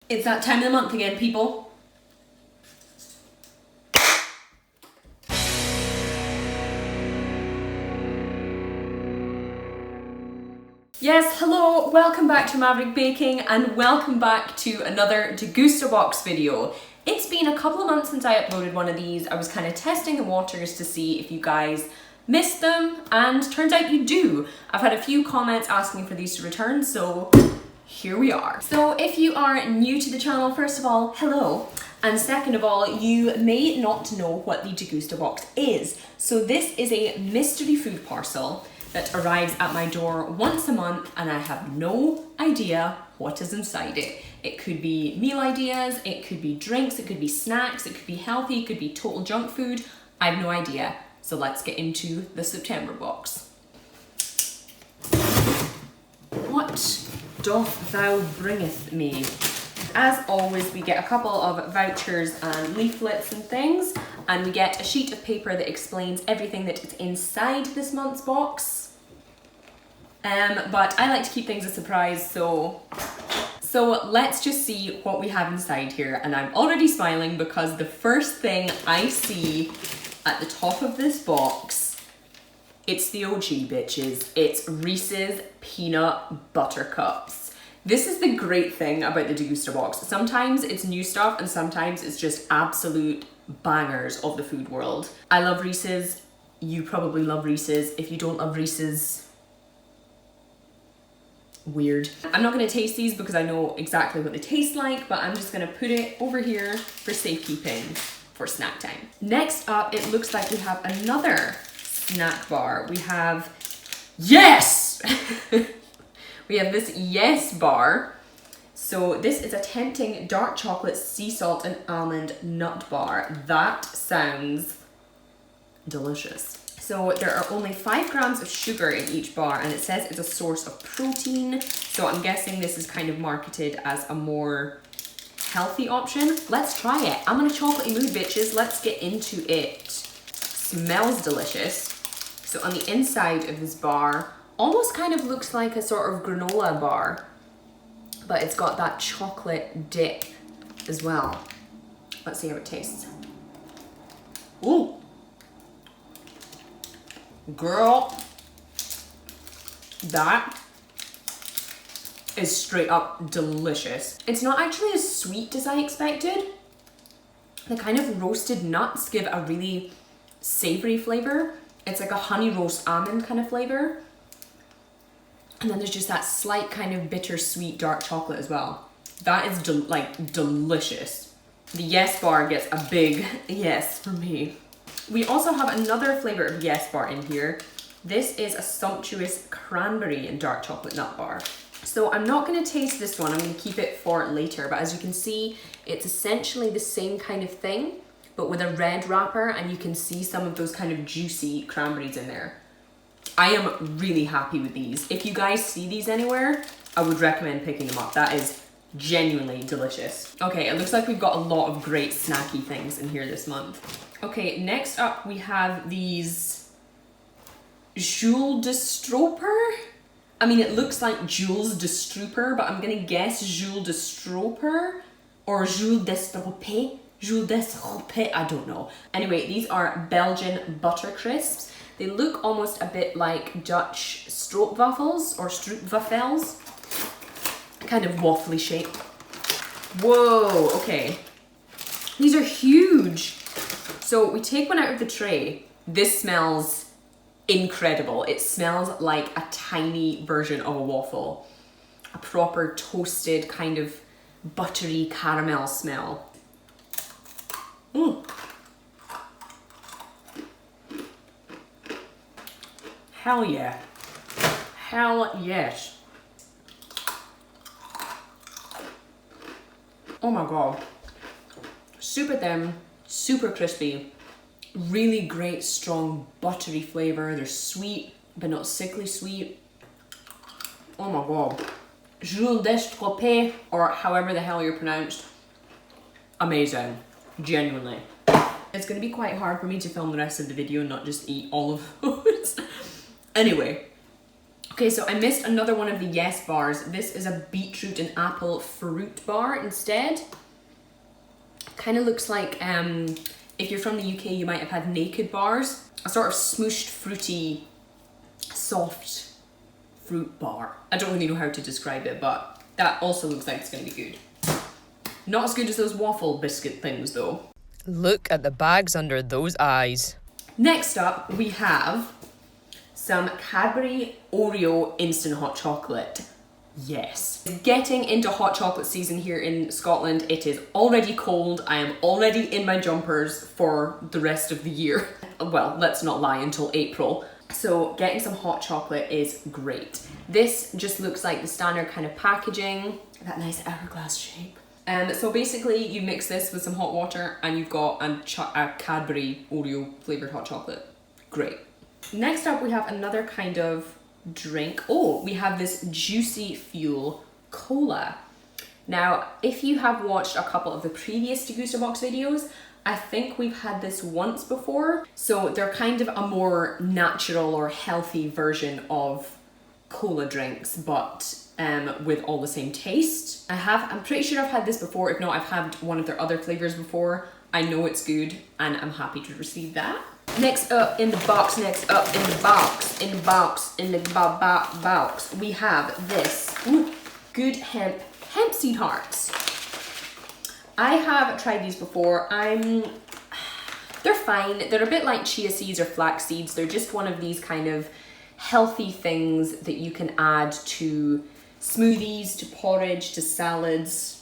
It's that time of the month again, people. Yes, hello, welcome back to Maverick Baking and welcome back to another Degustabox video. It's been a couple of months since I uploaded one of these. I was kind of testing the waters to see if you guys missed them, and turns out you do. I've had a few comments asking for these to return, so here we are. So if you are new to the channel, first of all, hello. And second of all, you may not know what the Degustabox is. So this is a mystery food parcel that arrives at my door once a month, and I have no idea what is inside it. It could be meal ideas, it could be drinks, it could be snacks, it could be healthy, it could be total junk food. I have no idea. So let's get into the September box. What doth thou bringeth me? As always, we get a couple of vouchers and leaflets and things, and we get a sheet of paper that explains everything that is inside this month's box. But I like to keep things a surprise, so let's just see what we have inside here. And I'm already smiling because the first thing I see at the top of this box, it's the OG bitches. It's Reese's Peanut Butter Cups. This is the great thing about the Degustabox. Sometimes it's new stuff and sometimes it's just absolute bangers of the food world. I love Reese's. You probably love Reese's. If you don't love Reese's, weird. I'm not gonna taste these because I know exactly what they taste like, but I'm just gonna put it over here for safekeeping for snack time. Next up, it looks like we have another snack bar. We have, yes! We have this Yes bar. So this is a tempting dark chocolate sea salt and almond nut bar. That sounds delicious. So there are only 5 grams of sugar in each bar, and it says it's a source of protein. So I'm guessing this is kind of marketed as a more healthy option. Let's try it. I'm in a chocolatey mood, bitches. Let's get into it. Smells delicious. So on the inside of this bar, almost kind of looks like a sort of granola bar, but it's got that chocolate dip as well. Let's see how it tastes. Ooh. Girl, that is straight up delicious. It's not actually as sweet as I expected. The kind of roasted nuts give a really savory flavor. It's like a honey roast almond kind of flavor. And then there's just that slight kind of bittersweet dark chocolate as well. That is delicious. The Yes bar gets a big yes from me. We also have another flavor of Yes bar in here. This is a sumptuous cranberry and dark chocolate nut bar. So I'm not gonna taste this one, I'm gonna keep it for later, but as you can see, it's essentially the same kind of thing, but with a red wrapper, and you can see some of those kind of juicy cranberries in there. I am really happy with these. If you guys see these anywhere, I would recommend picking them up. That is genuinely delicious. Okay, it looks like we've got a lot of great snacky things in here this month. Okay, next up we have these Jules de Stroper. I mean, it looks like Jules de Strooper, but I'm gonna guess Jules de Stroper or Jules de Strope. Jules de Strope, I don't know. Anyway, these are Belgian butter crisps. They look almost a bit like Dutch stroopwafels or stroopwafels. Kind of waffly shape. Whoa, okay. These are huge. So we take one out of the tray. This smells incredible. It smells like a tiny version of a waffle. A proper toasted kind of buttery caramel smell. Mm. Hell yeah. Hell yes. Oh my god. Super thin, super crispy, really great strong buttery flavor. They're sweet, but not sickly sweet. Oh my god. Jules de Strope, or however the hell you're pronounced. Amazing. Genuinely. It's gonna be quite hard for me to film the rest of the video and not just eat all of those. Anyway, Okay, so I missed another one of the Yes bars. This is a beetroot and apple fruit bar instead. Kind of looks like, if you're from the UK, you might have had Naked bars. A sort of smooshed, fruity, soft fruit bar. I don't really know how to describe it, but that also looks like it's gonna be good. Not as good as those waffle biscuit things though. Look at the bags under those eyes. Next up, we have some Cadbury Oreo instant hot chocolate. Yes. Getting into hot chocolate season here in Scotland. It is already cold. I am already in my jumpers for the rest of the year. Well, let's not lie, until April. So getting some hot chocolate is great. This just looks like the standard kind of packaging, that nice hourglass shape. So basically you mix this with some hot water and you've got a Cadbury Oreo flavoured hot chocolate. Great. Next up we have another kind of drink. Oh, we have this Juicy Fuel Cola. Now, if you have watched a couple of the previous Degustabox videos, I think we've had this once before. So they're kind of a more natural or healthy version of cola drinks, but with all the same taste. I'm pretty sure I've had this before. If not, I've had one of their other flavors before. I know it's good and I'm happy to receive that. Next up in the box, we have this Good Hemp seed hearts. I have tried these before. They're fine. They're a bit like chia seeds or flax seeds. They're just one of these kind of healthy things that you can add to smoothies, to porridge, to salads,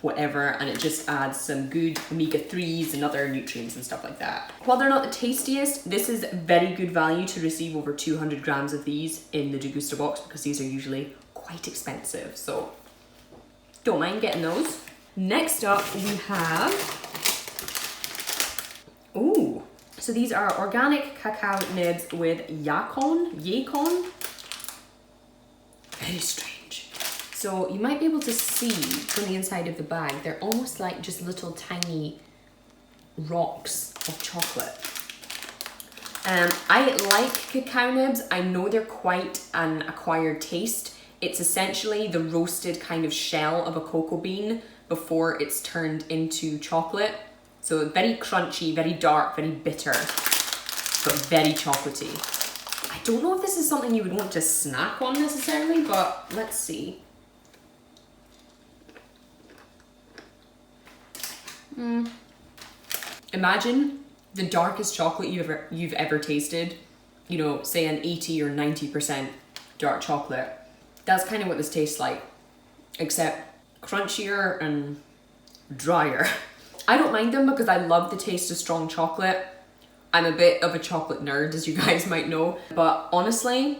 whatever, and it just adds some good omega-3s and other nutrients and stuff like that. While they're not the tastiest, this is very good value to receive over 200 grams of these in the Degustabox because these are usually quite expensive, so don't mind getting those. Next up we have, ooh, so these are organic cacao nibs with yacon. Very strange. So you might be able to see from the inside of the bag, they're almost like just little tiny rocks of chocolate. I like cacao nibs. I know they're quite an acquired taste. It's essentially the roasted kind of shell of a cocoa bean before it's turned into chocolate. So very crunchy, very dark, very bitter, but very chocolatey. I don't know if this is something you would want to snack on necessarily, but let's see. Imagine the darkest chocolate you've ever tasted, you know, say an 80 or 90% dark chocolate. That's kind of what this tastes like, except crunchier and drier. I don't mind them because I love the taste of strong chocolate. I'm a bit of a chocolate nerd, as you guys might know, but honestly,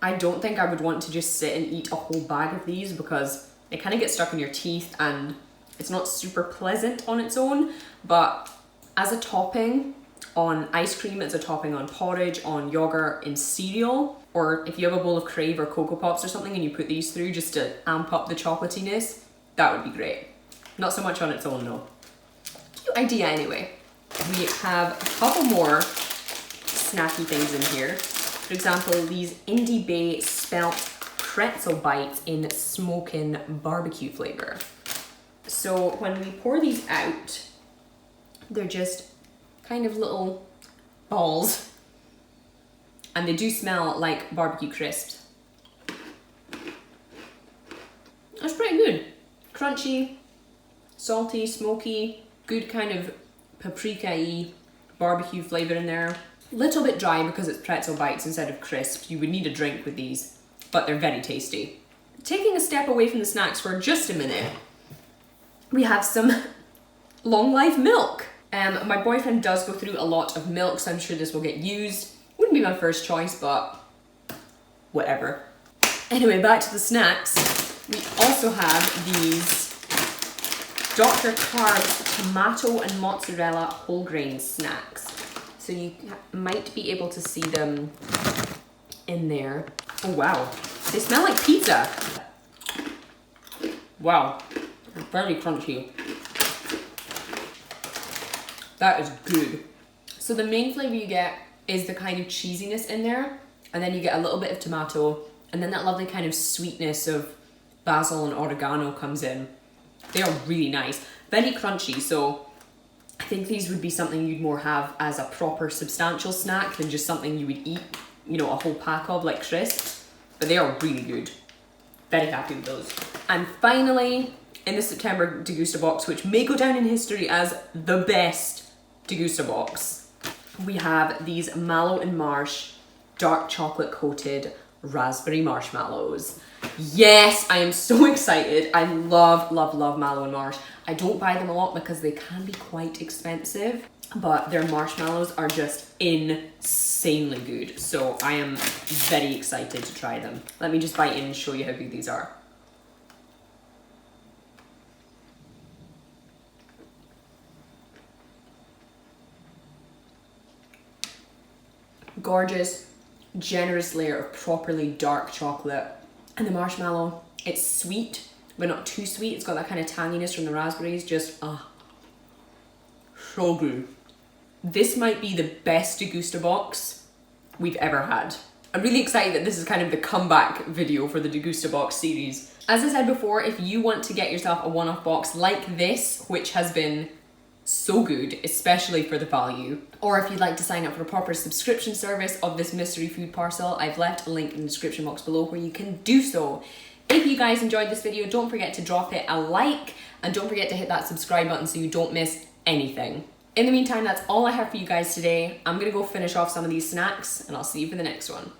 I don't think I would want to just sit and eat a whole bag of these because they kind of get stuck in your teeth and it's not super pleasant on its own, but as a topping on ice cream, as a topping on porridge, on yogurt, in cereal, or if you have a bowl of Crave or Cocoa Pops or something and you put these through just to amp up the chocolatiness, that would be great. Not so much on its own though. Cute idea anyway. We have a couple more snacky things in here. For example, these Indie Bay spelt pretzel bites in smokin' barbecue flavor. So when we pour these out, they're just kind of little balls and they do smell like barbecue crisps. That's pretty good. Crunchy, salty, smoky, good kind of paprika-y barbecue flavor in there. Little bit dry because it's pretzel bites instead of crisps. You would need a drink with these, but they're very tasty. Taking a step away from the snacks for just a minute, we have some long life milk. My boyfriend does go through a lot of milk, so I'm sure this will get used. Wouldn't be my first choice, but whatever. Anyway, back to the snacks. We also have these Dr. Carbs tomato and mozzarella whole grain snacks. So you might be able to see them in there. Oh wow, they smell like pizza. Wow, very crunchy. That is good. So the main flavor you get is the kind of cheesiness in there. and then you get a little bit of tomato, and then that lovely kind of sweetness of basil and oregano comes in. They are really nice, very crunchy, so I think these would be something you'd more have as a proper substantial snack than just something you would eat, you know, a whole pack of like crisps, but they are really good. Very happy with those. And finally, in the September Degustabox, which may go down in history as the best Degustabox, we have these Mallow and Marsh dark chocolate coated raspberry marshmallows. Yes, I am so excited. I love, love, love Mallow and Marsh. I don't buy them a lot because they can be quite expensive, but their marshmallows are just insanely good. So I am very excited to try them. Let me just bite in and show you how good these are. Gorgeous, generous layer of properly dark chocolate. And the marshmallow, it's sweet, but not too sweet. It's got that kind of tanginess from the raspberries. Just, so good. This might be the best Degustabox we've ever had. I'm really excited that this is kind of the comeback video for the Degustabox series. As I said before, if you want to get yourself a one-off box like this, which has been so good, especially for the value, or if you'd like to sign up for a proper subscription service of this mystery food parcel, I've left a link in the description box below where you can do so. If you guys enjoyed this video, don't forget to drop it a like, and don't forget to hit that subscribe button so you don't miss anything. In the meantime, that's all I have for you guys today. I'm gonna go finish off some of these snacks, and I'll see you for the next one.